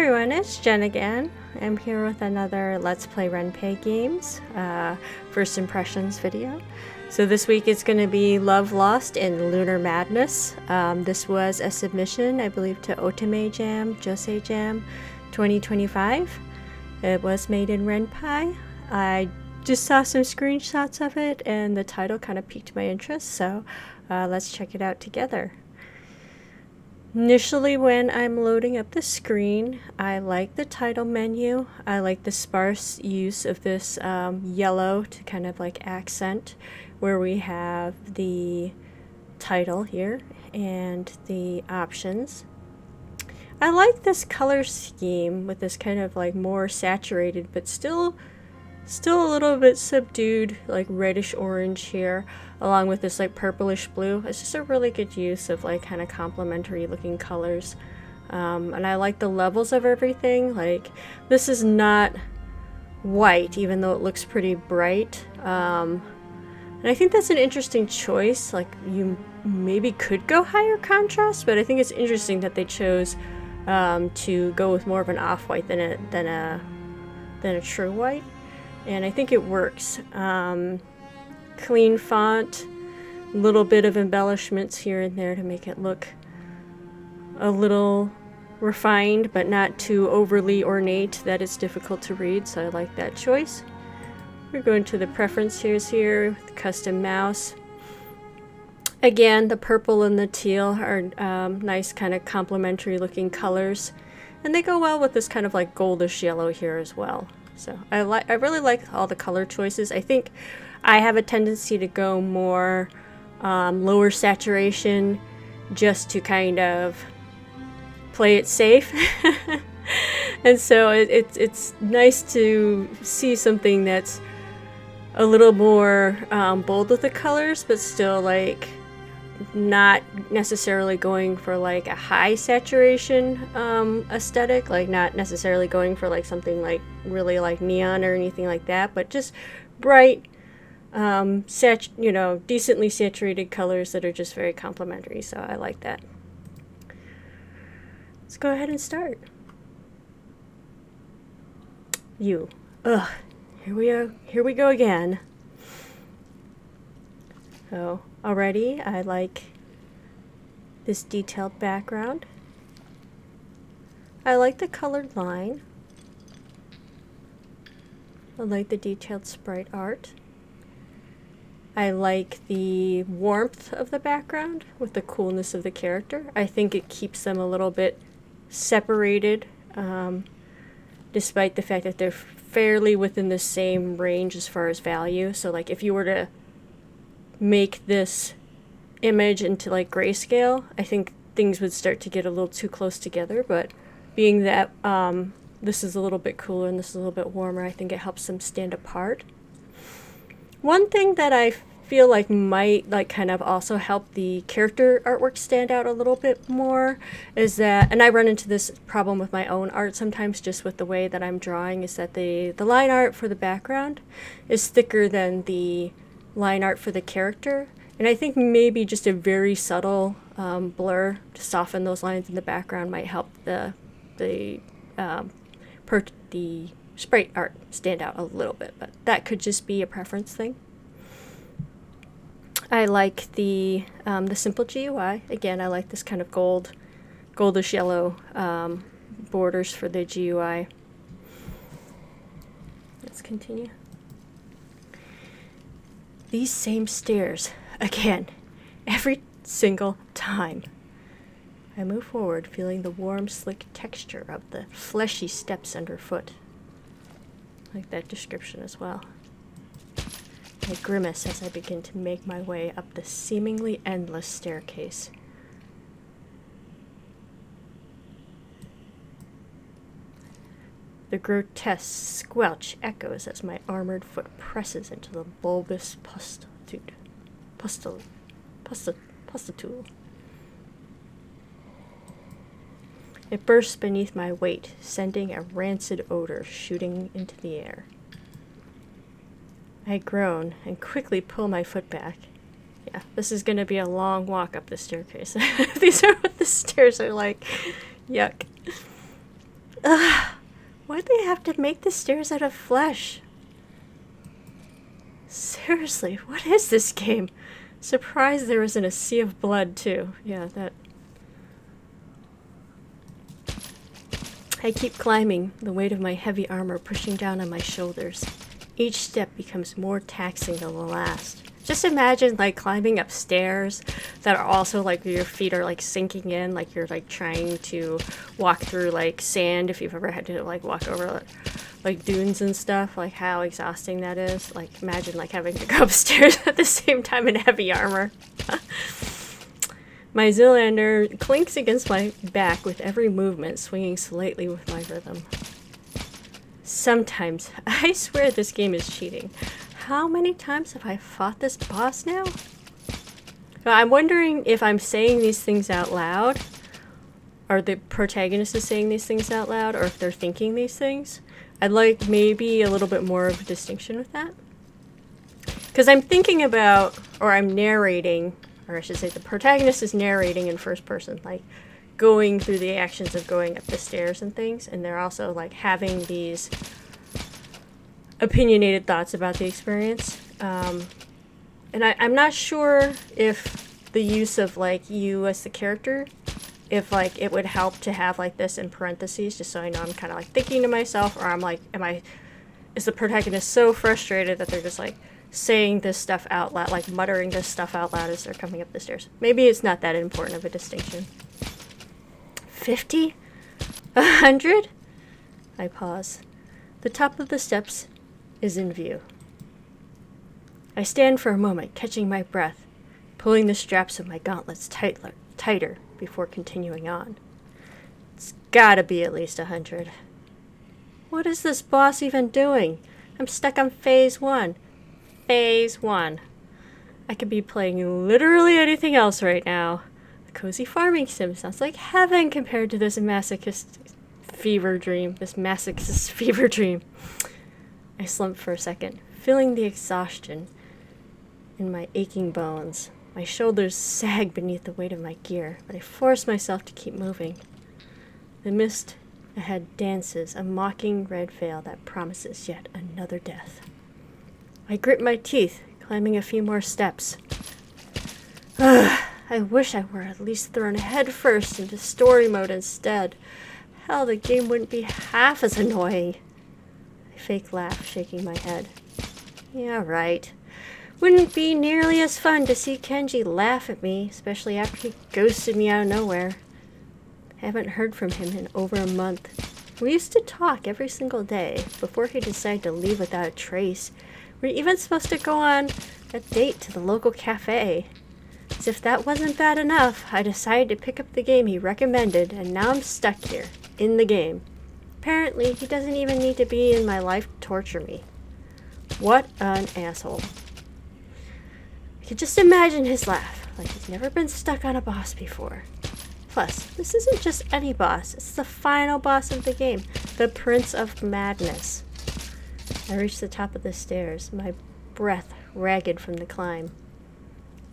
everyone, it's Jen again. I'm here with another Let's Play Renpy games first impressions video. So this week it's going to be Love Lost in Lunar Madness. This was a submission, I believe, to Otome Jam, Jose Jam 2025. It was made in Renpy. I just saw some screenshots of it and the title kind of piqued my interest, so let's check it out together. Initially, when I'm loading up the screen, I like the title menu. I like the sparse use of this yellow to kind of like accent where we have the title here and the options. I like this color scheme with this kind of like more saturated but still a little bit subdued, like reddish orange here, along with this like purplish blue. It's just a really good use of like kind of complementary looking colors. And I like the levels of everything. Like, this is not white, even though it looks pretty bright. And I think that's an interesting choice. Like, you maybe could go higher contrast, but I think it's interesting that they chose to go with more of an off-white than a true white. And I think it works. Clean font, a little bit of embellishments here and there to make it look a little refined, but not too overly ornate that it's difficult to read, so I like that choice. We're going to the preferences here with custom mouse. Again, the purple and the teal are nice kind of complementary looking colors, and they go well with this kind of like goldish yellow here as well. So I really like all the color choices. I think I have a tendency to go more lower saturation just to kind of play it safe. And so it's nice to see something that's a little more bold with the colors, but still like not necessarily going for like a high saturation aesthetic, like not necessarily going for like something like really like neon or anything like that, but just bright, decently saturated colors that are just very complementary. So I like that. Let's go ahead and start. Here we go again. So already I like this detailed background. I like the colored line. I like the detailed sprite art. I like the warmth of the background with the coolness of the character. I think it keeps them a little bit separated, despite the fact that they're fairly within the same range as far as value. So like if you were to make this image into like grayscale, I think things would start to get a little too close together, but being that this is a little bit cooler and this is a little bit warmer, I think it helps them stand apart. One thing that I feel like might like kind of also help the character artwork stand out a little bit more is that, and I run into this problem with my own art sometimes just with the way that I'm drawing, is that the line art for the background is thicker than the line art for the character, and I think maybe just a very subtle blur to soften those lines in the background might help the sprite art stand out a little bit, but that could just be a preference thing. I like the simple GUI. Again, I like this kind of goldish yellow borders for the GUI. Let's continue. These same stairs, again, every single time. I move forward, feeling the warm, slick texture of the fleshy steps underfoot. I like that description as well. I grimace as I begin to make my way up the seemingly endless staircase. The grotesque squelch echoes as my armored foot presses into the bulbous pustule. It bursts beneath my weight, sending a rancid odor shooting into the air. I groan and quickly pull my foot back. Yeah, this is going to be a long walk up the staircase. These are what the stairs are like. Yuck. Ugh! Why'd they have to make the stairs out of flesh? Seriously, what is this game? Surprised there isn't a sea of blood, too. Yeah, that... I keep climbing, the weight of my heavy armor pushing down on my shoulders. Each step becomes more taxing than the last. Just imagine, like, climbing up stairs that are also, like, your feet are, like, sinking in, like you're, like, trying to walk through, like, sand, if you've ever had to, like, walk over, like, dunes and stuff, like, how exhausting that is. Like, imagine, like, having to go upstairs at the same time in heavy armor. My Zoolander clinks against my back with every movement, swinging slightly with my rhythm. Sometimes, I swear this game is cheating. How many times have I fought this boss now? I'm wondering if I'm saying these things out loud, or the protagonist is saying these things out loud, or if they're thinking these things. I'd like maybe a little bit more of a distinction with that. Because I'm thinking about, or I'm narrating, or I should say the protagonist is narrating in first person, like going through the actions of going up the stairs and things, and they're also like having these opinionated thoughts about the experience. And I'm not sure if the use of like you as the character, if like it would help to have like this in parentheses, just so I know I'm kind of like thinking to myself, or I'm like, is the protagonist so frustrated that they're just like saying this stuff out loud, like muttering this stuff out loud as they're coming up the stairs. Maybe it's not that important of a distinction. 50? 100? I pause. The top of the steps is in view. I stand for a moment, catching my breath, pulling the straps of my gauntlets tighter before continuing on. It's gotta be at least 100. What is this boss even doing? I'm stuck on phase 1. Phase 1. I could be playing literally anything else right now. A cozy farming sim sounds like heaven compared to this masochist fever dream. I slump for a second, feeling the exhaustion in my aching bones. My shoulders sag beneath the weight of my gear, but I force myself to keep moving. The mist ahead dances, a mocking red veil that promises yet another death. I grit my teeth, climbing a few more steps. I wish I were at least thrown head first into story mode instead. Hell, the game wouldn't be half as annoying. I fake laugh, shaking my head. Yeah, right. Wouldn't be nearly as fun to see Kenji laugh at me, especially after he ghosted me out of nowhere. I haven't heard from him in over a month. We used to talk every single day before he decided to leave without a trace. We were even supposed to go on a date to the local cafe. As if that wasn't bad enough, I decided to pick up the game he recommended, and now I'm stuck here, in the game. Apparently, he doesn't even need to be in my life to torture me. What an asshole. I could just imagine his laugh, like he's never been stuck on a boss before. Plus, this isn't just any boss, it's the final boss of the game, the Prince of Madness. I reach the top of the stairs, my breath ragged from the climb.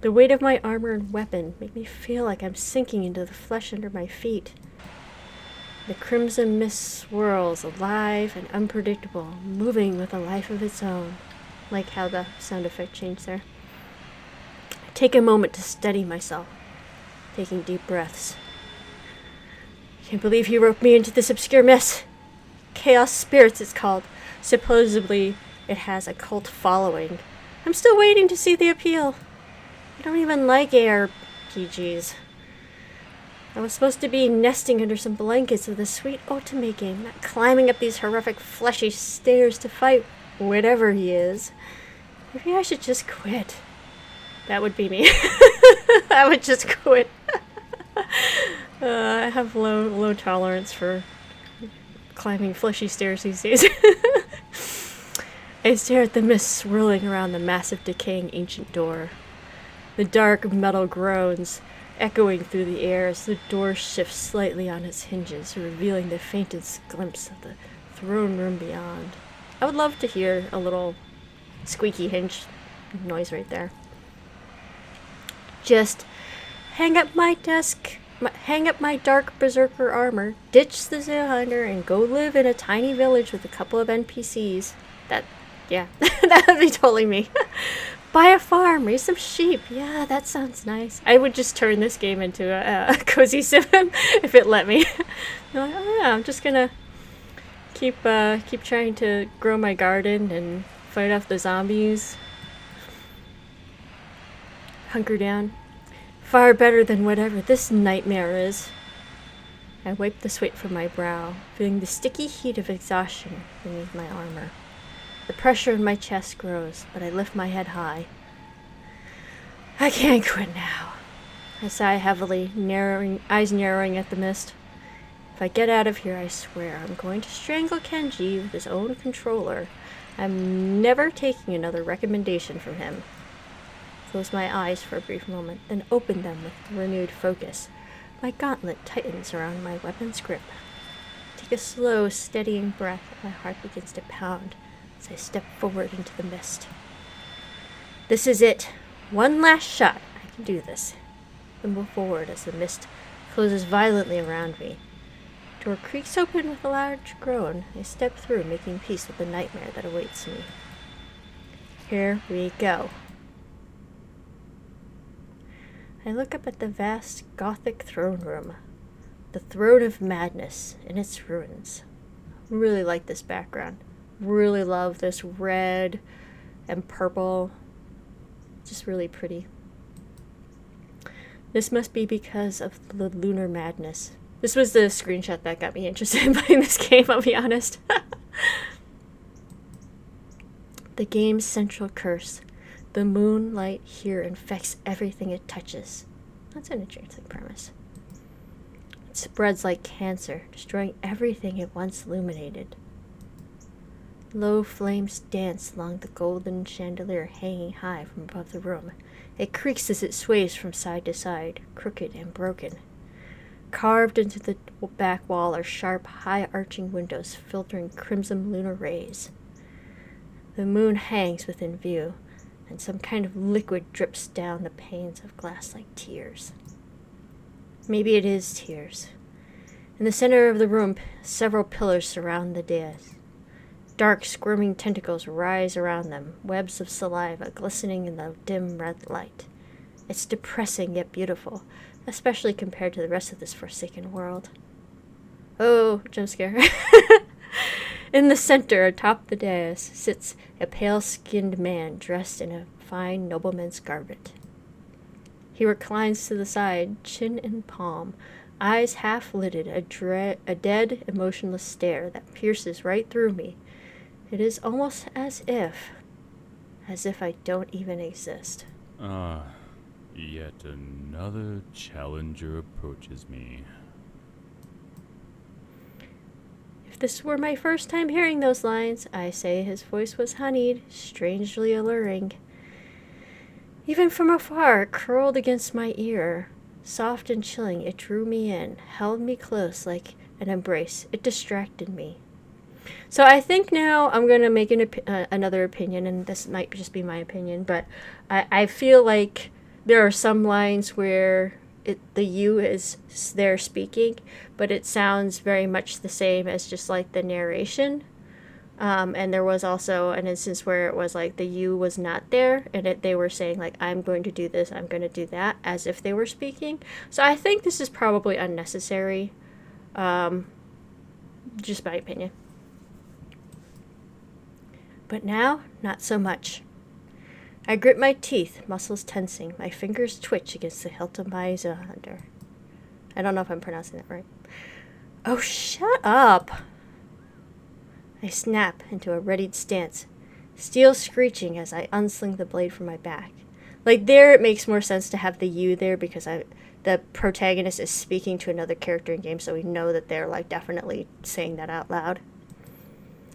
The weight of my armor and weapon make me feel like I'm sinking into the flesh under my feet. The crimson mist swirls, alive and unpredictable, moving with a life of its own. Like how the sound effect changed there. I take a moment to steady myself, taking deep breaths. Can't believe he roped me into this obscure mess. Chaos Spirits, it's called. Supposedly, it has a cult following. I'm still waiting to see the appeal. I don't even like ARPGs. I was supposed to be nesting under some blankets with a sweet otome game, not climbing up these horrific fleshy stairs to fight whatever he is. Maybe I should just quit. That would be me. I would just quit. I have low tolerance for climbing fleshy stairs these days. I stare at the mist swirling around the massive decaying ancient door. The dark metal groans, echoing through the air as the door shifts slightly on its hinges, revealing the faintest glimpse of the throne room beyond. I would love to hear a little squeaky hinge noise right there. Just hang up my desk hang up my dark berserker armor, ditch the Zoo Hunter, and go live in a tiny village with a couple of NPCs. Yeah, that would be totally me. Buy a farm, raise some sheep. Yeah, that sounds nice. I would just turn this game into a cozy sim if it let me. I'm like, oh yeah, I'm just gonna keep trying to grow my garden and fight off the zombies. Hunker down. Far better than whatever this nightmare is. I wipe the sweat from my brow, feeling the sticky heat of exhaustion beneath my armor. The pressure in my chest grows, but I lift my head high. I can't quit now. I sigh heavily, eyes narrowing at the mist. If I get out of here, I swear I'm going to strangle Kenji with his own controller. I'm never taking another recommendation from him. Close my eyes for a brief moment, then open them with renewed focus. My gauntlet tightens around my weapon's grip. Take a slow, steadying breath, and my heart begins to pound as I step forward into the mist. This is it. One last shot. I can do this. I move forward as the mist closes violently around me. The door creaks open with a large groan. I step through, making peace with the nightmare that awaits me. Here we go. I look up at the vast Gothic throne room, the throne of madness in its ruins. Really like this background. Really love this red and purple. Just really pretty. This must be because of the lunar madness. This was the screenshot that got me interested in playing this game, I'll be honest. The game's central curse. The moonlight here infects everything it touches. That's an interesting premise. It spreads like cancer, destroying everything it once illuminated. Low flames dance along the golden chandelier hanging high from above the room. It creaks as it sways from side to side, crooked and broken. Carved into the back wall are sharp, high-arching windows filtering crimson lunar rays. The moon hangs within view, and some kind of liquid drips down the panes of glass like tears. Maybe it is tears. In the center of the room, several pillars surround the dais. Dark, squirming tentacles rise around them, webs of saliva glistening in the dim red light. It's depressing yet beautiful, especially compared to the rest of this forsaken world. Oh, jump scare. In the center, atop the dais, sits a pale-skinned man dressed in a fine nobleman's garment. He reclines to the side, chin in palm, eyes half-lidded, a dead, emotionless stare that pierces right through me. It is almost as if I don't even exist. Yet another challenger approaches me. If this were my first time hearing those lines, I say his voice was honeyed, strangely alluring. Even from afar, it curled against my ear. Soft and chilling, it drew me in, held me close like an embrace. It distracted me. So I think now I'm going to make another opinion, and this might just be my opinion, but I feel like there are some lines where the you is there speaking, but it sounds very much the same as just like the narration. And there was also an instance where it was like the you was not there, and they were saying like, I'm going to do this, I'm going to do that, as if they were speaking. So I think this is probably unnecessary. Just my opinion. But now, not so much. I grit my teeth, muscles tensing. My fingers twitch against the hilt of my Zohander. I don't know if I'm pronouncing that right. Oh, shut up! I snap into a readied stance, steel screeching as I unsling the blade from my back. Like there, it makes more sense to have the you there because the protagonist is speaking to another character in game, so we know that they're like definitely saying that out loud.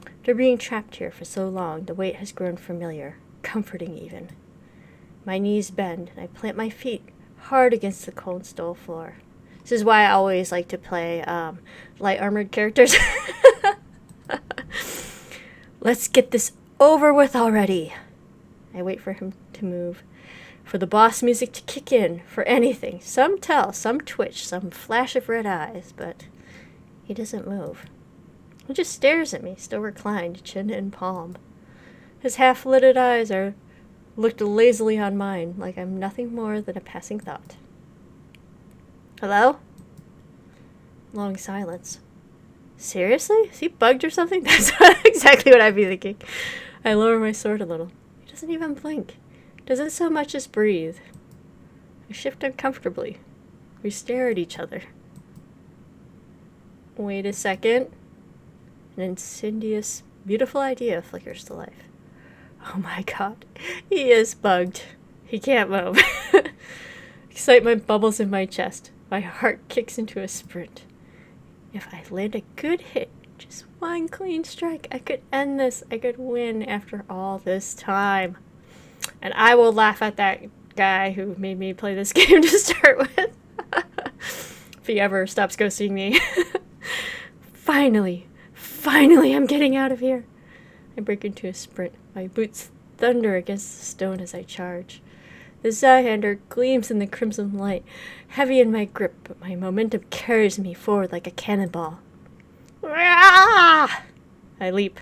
After being trapped here for so long, the weight has grown familiar. Comforting even. My knees bend, and I plant my feet hard against the cold stone floor. This is why I always like to play light armored characters. Let's get this over with already. I wait for him to move. for the boss music to kick in, for anything. Some tell, some twitch, some flash of red eyes, but he doesn't move. He just stares at me, still reclined, chin in palm. His half-lidded eyes are looked lazily on mine, like I'm nothing more than a passing thought. Hello? Long silence. Seriously? Is he bugged or something? That's exactly what I'd be thinking. I lower my sword a little. He doesn't even blink. Doesn't so much as breathe. I shift uncomfortably. We stare at each other. Wait a second. An insidious, beautiful idea flickers to life. Oh my god. He is bugged. He can't move. Excitement bubbles in my chest. My heart kicks into a sprint. If I land a good hit, just one clean strike, I could end this. I could win after all this time. And I will laugh at that guy who made me play this game to start with. If he ever stops ghosting me. Finally, I'm getting out of here. I break into a sprint. My boots thunder against the stone as I charge. The Zyhander gleams in the crimson light, heavy in my grip, but my momentum carries me forward like a cannonball. Ah! I leap.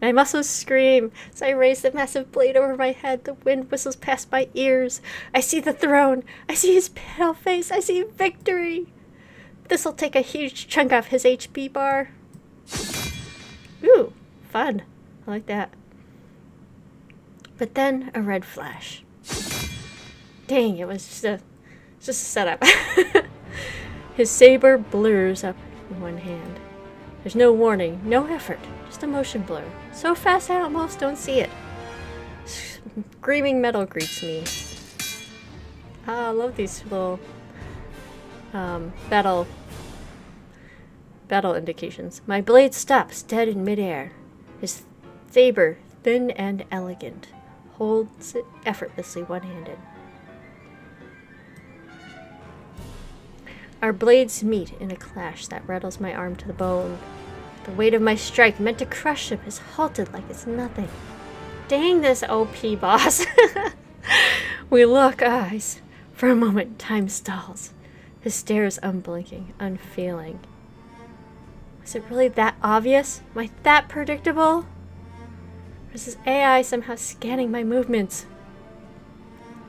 My muscles scream as I raise the massive blade over my head. The wind whistles past my ears. I see the throne. I see his pale face. I see victory. This'll take a huge chunk off his HP bar. Ooh, fun. I like that. But then a red flash. Dang, it was just a setup. His saber blurs up in one hand. There's no warning, no effort, just a motion blur. So fast I almost don't see it. Screaming metal greets me. Ah, I love these little battle indications. My blade stops dead in midair. His saber, thin and elegant, holds it effortlessly one-handed. Our blades meet in a clash that rattles my arm to the bone. The weight of my strike, meant to crush him, is halted like it's nothing. Dang this OP boss. We lock eyes. For a moment, time stalls. His stare is unblinking, unfeeling. Was it really that obvious? Am I that predictable? Or is his AI somehow scanning my movements?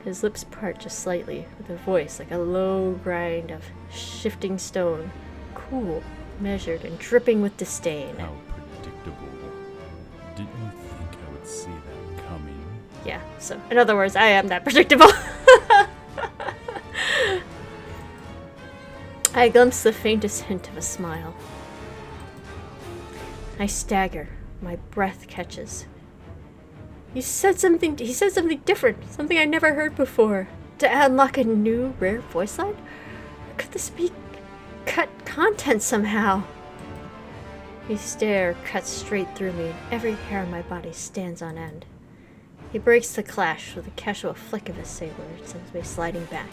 His lips part just slightly, with a voice like a low grind of shifting stone, cool, measured, and dripping with disdain. How predictable. Didn't you think I would see that coming? Yeah, so in other words, I am that predictable. I glimpse the faintest hint of a smile. I stagger. My breath catches. He said something different, something I never heard before. To unlock a new, rare voice line? Or could this be cut content somehow? His stare cuts straight through me, and every hair on my body stands on end. He breaks the clash with a casual flick of his saber and sends me sliding back.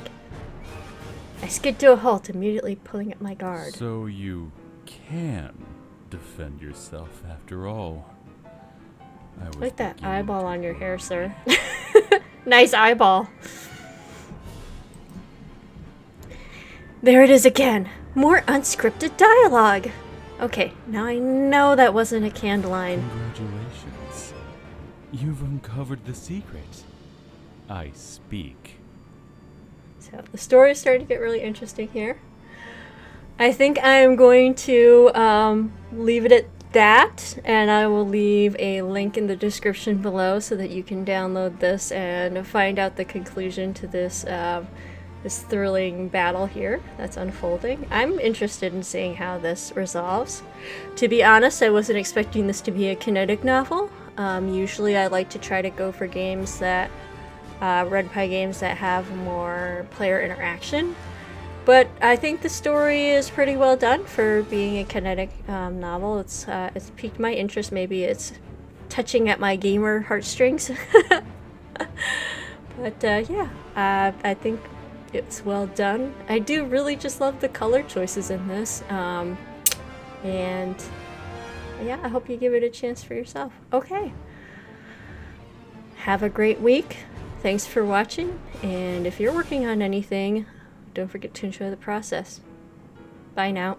I skid to a halt, immediately pulling up my guard. So you can defend yourself after all. Like that eyeball on your hair, sir. Nice eyeball. There it is again. More unscripted dialogue. Okay, now I know that wasn't a canned line. Congratulations. You've uncovered the secret. I speak. So the story is starting to get really interesting here. I think I'm going to leave it at that, and I will leave a link in the description below so that you can download this and find out the conclusion to this this thrilling battle here that's unfolding. I'm interested in seeing how this resolves. To be honest, I wasn't expecting this to be a kinetic novel. Usually I like to try to go for games that Renpy games that have more player interaction. But I think the story is pretty well done for being a kinetic novel. It's piqued my interest. Maybe it's touching at my gamer heartstrings. But yeah, I think it's well done. I do really just love the color choices in this. And yeah, I hope you give it a chance for yourself. Okay. Have a great week. thanks for watching, and if you're working on anything, don't forget to enjoy the process. Bye now.